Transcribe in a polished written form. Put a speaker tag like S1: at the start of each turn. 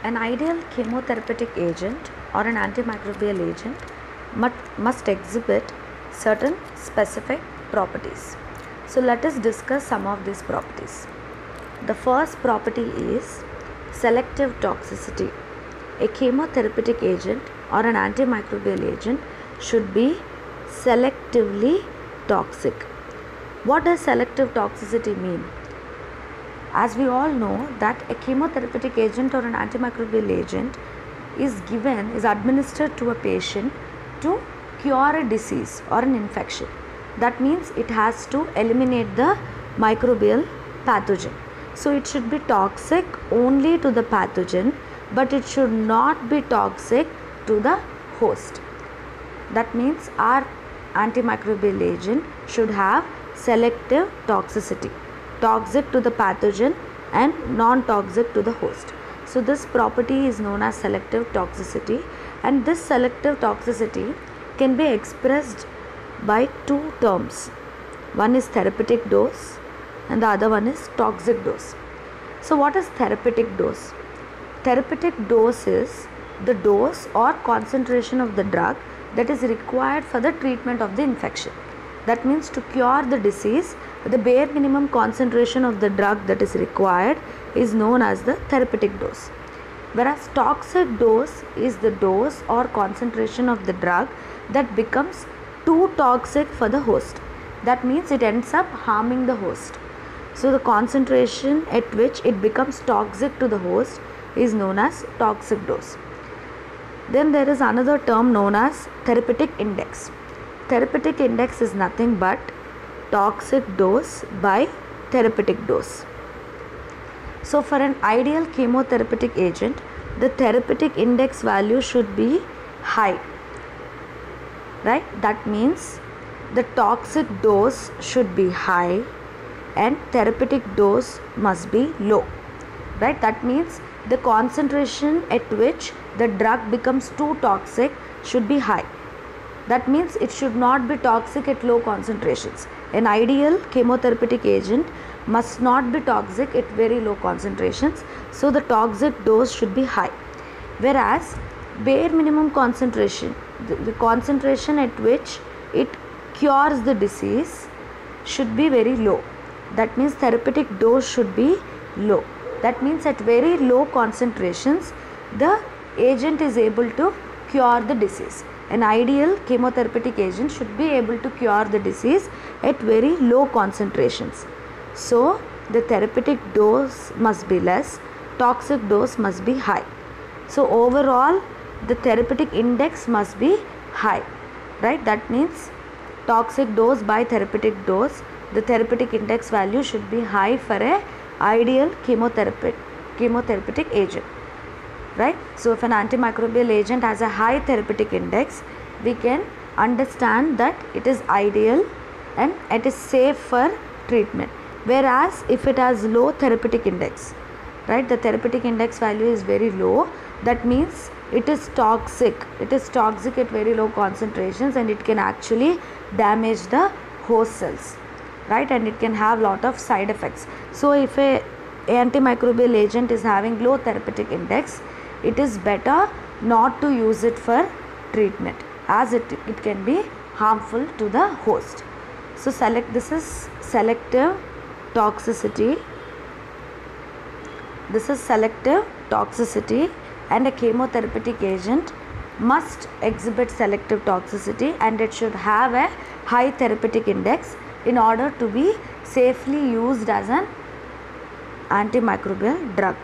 S1: An ideal chemotherapeutic agent or an antimicrobial agent must exhibit certain specific properties. So let us discuss some of these properties. The first property is selective toxicity. A chemotherapeutic agent or an antimicrobial agent should be selectively toxic. What does selective toxicity mean? As we all know that a chemotherapeutic agent or an antimicrobial agent is administered to a patient to cure a disease or an infection. That means it has to eliminate the microbial pathogen. So it should be toxic only to the pathogen, but it should not be toxic to the host. That means our antimicrobial agent should have selective toxicity, toxic to the pathogen and non-toxic to the host. So this property is known as selective toxicity, and this selective toxicity can be expressed by two terms. One is therapeutic dose and the other one is toxic dose. So what is therapeutic dose? Therapeutic dose is the dose or concentration of the drug that is required for the treatment of the infection. That means to cure the disease, the bare minimum concentration of the drug that is required is known as the therapeutic dose. Whereas toxic dose is the dose or concentration of the drug that becomes too toxic for the host. That means it ends up harming the host. So the concentration at which it becomes toxic to the host is known as toxic dose. Then there is another term known as therapeutic index. Therapeutic index is nothing but toxic dose by therapeutic dose. So for an ideal chemotherapeutic agent, the therapeutic index value should be high, right? That means the toxic dose should be high and therapeutic dose must be low, right? That means the concentration at which the drug becomes too toxic should be high. That means it should not be toxic at low concentrations. An ideal chemotherapeutic agent must not be toxic at very low concentrations. So the toxic dose should be high. Whereas bare minimum concentration, the concentration at which it cures the disease should be very low. That means therapeutic dose should be low. That means at very low concentrations, the agent is able to cure the disease. An ideal chemotherapeutic agent should be able to cure the disease at very low concentrations. So the therapeutic dose must be less, toxic dose must be high. So overall the therapeutic index must be high, right? That means toxic dose by therapeutic dose, the therapeutic index value should be high for a ideal chemotherapeutic agent, right? So if an antimicrobial agent has a high therapeutic index, we can understand that it is ideal and it is safe for treatment. Whereas if it has low therapeutic index, right, the therapeutic index value is very low, that means it is toxic. It is toxic at very low concentrations and it can actually damage the host cells, right, and it can have lot of side effects. So if a antimicrobial agent is having low therapeutic index, it is better not to use it for treatment, as it can be harmful to the host. So this is selective toxicity. This is selective toxicity, and a chemotherapeutic agent must exhibit selective toxicity and it should have a high therapeutic index in order to be safely used as an antimicrobial drug.